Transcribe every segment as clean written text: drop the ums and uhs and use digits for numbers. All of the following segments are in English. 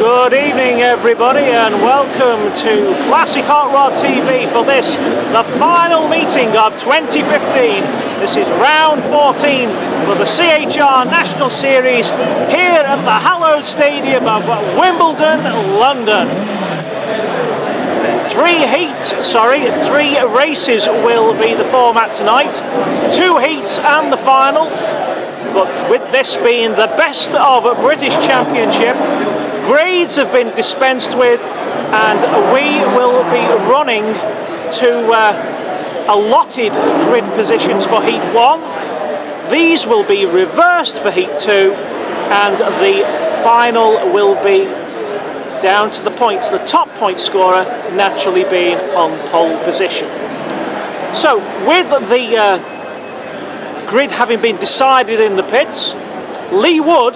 Good evening everybody and welcome to Classic Hot Rod TV for this, the final meeting of 2015. This is round 14 for the CHR National Series here at the hallowed stadium of Wimbledon, London. Three races will be the format tonight. 2 heats and the final. But with this being the best of British Championship, grades have been dispensed with, and we will be running to allotted grid positions for Heat 1. These will be reversed for Heat 2, and the final will be down to the points, the top point scorer naturally being on pole position. So with the grid having been decided in the pits, Lee Wood,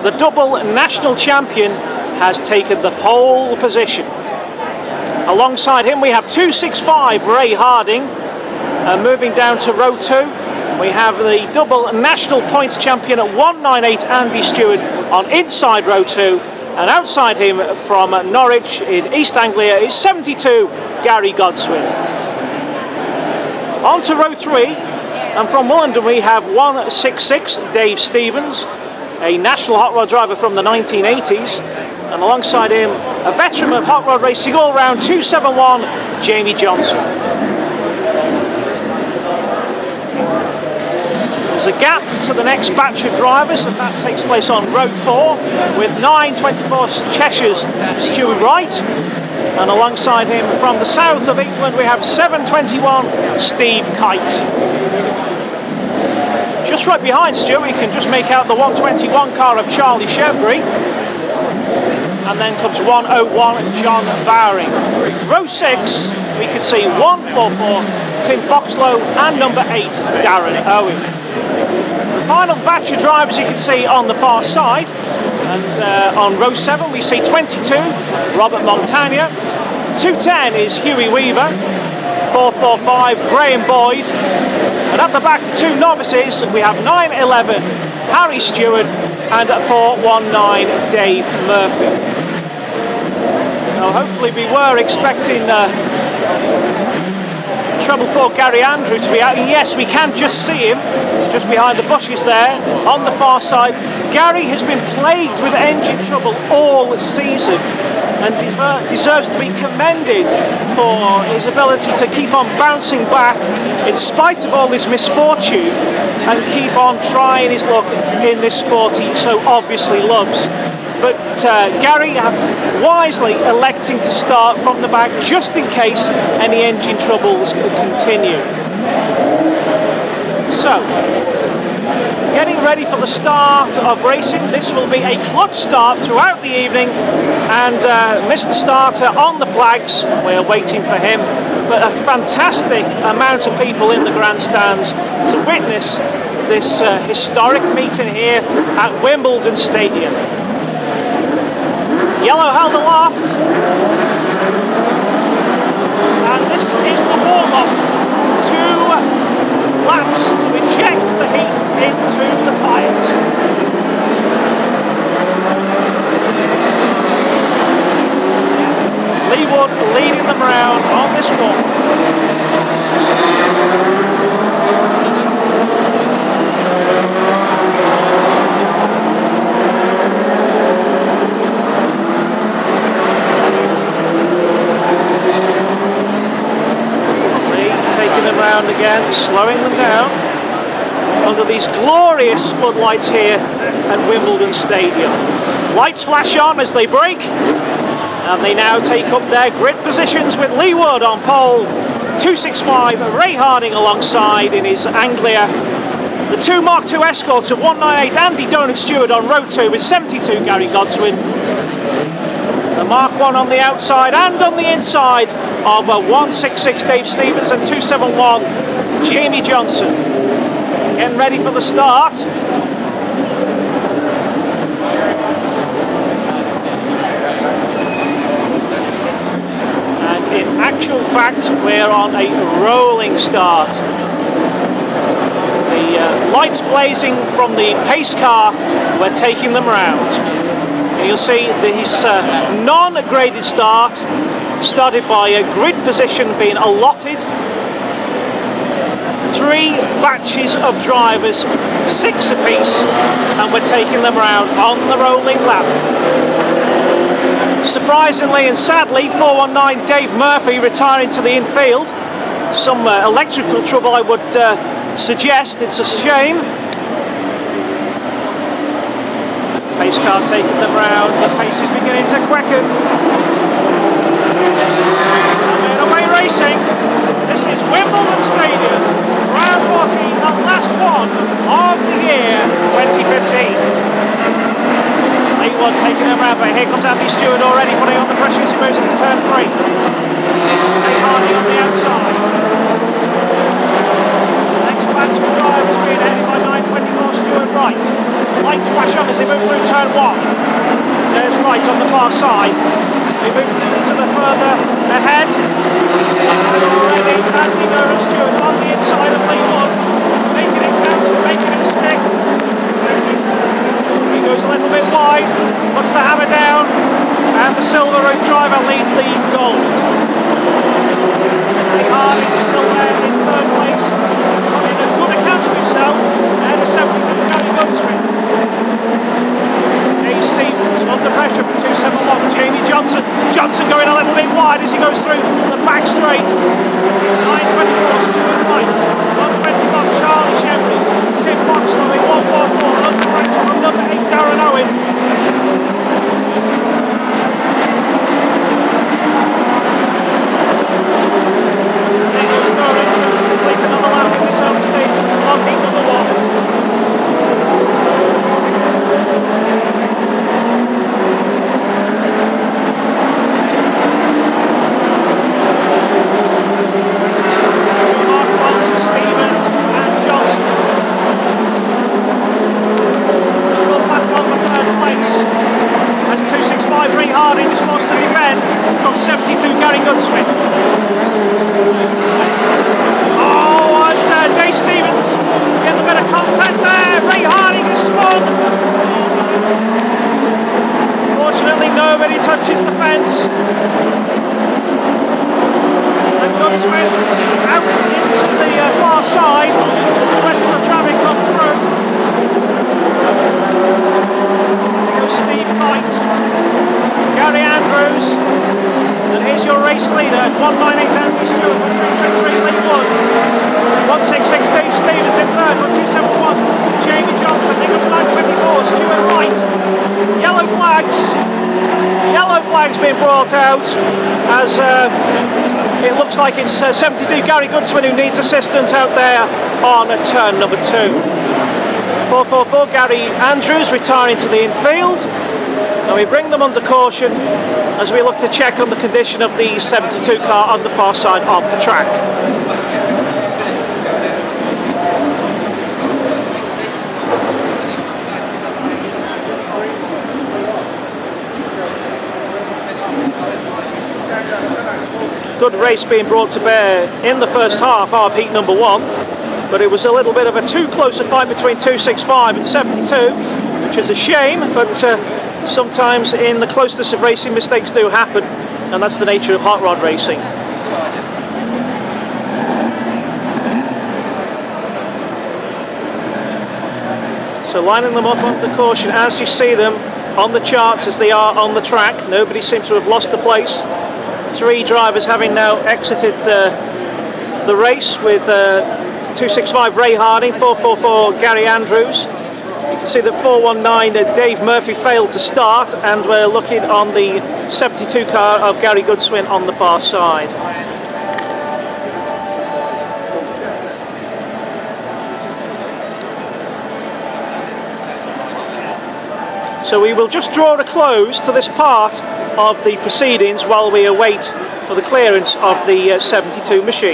the double national champion, has taken the pole position. Alongside him we have 265 Ray Harding. Moving down to row 2 we have the double national points champion at 198 Andy Stewart on inside row 2, and outside him from Norwich in East Anglia is 72 Gary Godswin. On to row 3. And from London we have 166 Dave Stevens, a national hot rod driver from the 1980s, and alongside him a veteran of hot rod racing all round, 271 Jamie Johnson. There's a gap to the next batch of drivers, and that takes place on row 4 with 924 Cheshire's Stuart Wright. And alongside him from the south of England we have 721 Steve Kite. Just right behind Stuart we can just make out the 121 car of Charlie Shebbury, and then comes 101 John Bowring. Row 6 we can see 144 Tim Foxlow and number 8 Darren Owen. The final batch of drivers you can see on the far side, and on row 7 we see 22 Robert Montagna, 210 is Huey Weaver, 445 Graham Boyd, and at the back 2 novices we have 911 Harry Stewart and 419 Dave Murphy. Now hopefully we were expecting trouble for Gary Andrew to be out. Yes, we can just see him just behind the bushes there on the far side. Gary has been plagued with engine trouble all season and deserves to be commended for his ability to keep on bouncing back in spite of all his misfortune and keep on trying his luck in this sport he so obviously loves. But Gary wisely electing to start from the back just in case any engine troubles continue. So, getting ready for the start of racing. This will be a clutch start throughout the evening, and Mr. Starter on the flags. We're waiting for him, but a fantastic amount of people in the grandstands to witness this historic meeting here at Wimbledon Stadium. Yellow held aloft, and this is the warm-up. 2 laps to inject the heat into the tyres. Lee Wood leading them round on this one. Round again, slowing them down under these glorious floodlights here at Wimbledon Stadium. Lights flash on as they brake, and they now take up their grid positions with Lee Wood on pole, 265 Ray Harding alongside in his Anglia, the 2 Mark II Escorts of 198 Andy Donald Stewart on row 2 with 72 Gary Godswin, the Mark 1 on the outside and on the inside of 166 Dave Stevens and 271 Jamie Johnson. Getting ready for the start. And in actual fact, we're on a rolling start. The lights blazing from the pace car, we're taking them round. And you'll see his non-graded start started by a grid position being allotted. 3 batches of drivers, 6 apiece, and we're taking them around on the rolling lap. Surprisingly and sadly, 419 Dave Murphy retiring to the infield. Some electrical trouble, I would suggest. It's a shame. Pace car taking them round. The pace is beginning to quicken. And away racing. This is Wimbledon Stadium, round 14, the last one of the year 2015. League 1 taking them round, but here comes Andy Stewart already putting on the pressure as he moves into turn 3. Jay Hardy on the outside. Next batch of drivers being headed by 924 Stuart Wright. Lights flash on as he moves through turn 1. There's Wright on the far side. He moves to the further ahead. And already Andy Stewart on the inside of League 1. Making it count, making it stick. He goes a little bit wide, puts the hammer down, and the silver roof driver leads the gold. Jay Hardy is still there in 3rd place, running a good account of himself, and a 72 Gary Goodsmith. Dave Stevens under pressure from 271. Jamie Johnson going a little bit wide as he goes through the back straight. 924 Stuart Wright, 121 Charlie Shembury, Tim Foxlow in 144 under pressure from number 8 Darren Owen. There goes Darren to complete another lap in this early stage of heat number 1. Touches the fence, and Goodsmith out into the far side as the rest of the traffic come through. There goes Steve Knight, Gary Andrews, and here's your race leader, 198 Andy Stewart, 333 Lee Wood, 166 Dave Stevens in 3rd, 1271 Jamie Johnson, there goes 924 Stuart Wright. Yellow flags being brought out as it looks like it's 72 Gary Goodsmith who needs assistance out there on turn number 2. 444 Gary Andrews retiring to the infield. Now we bring them under caution as we look to check on the condition of the 72 car on the far side of the track. Good race being brought to bear in the first half of heat number 1, but it was a little bit of a too close a fight between 265 and 72, which is a shame, but sometimes in the closeness of racing mistakes do happen, and that's the nature of hot rod racing. So lining them up under caution as you see them on the charts as they are on the track. Nobody seems to have lost the place. 3 drivers having now exited the race with 265 Ray Harding, 444 Gary Andrews. You can see that 419 Dave Murphy failed to start, and we're looking on the 72 car of Gary Goodsmith on the far side. So we will just draw a close to this part of the proceedings while we await for the clearance of the 72 machine.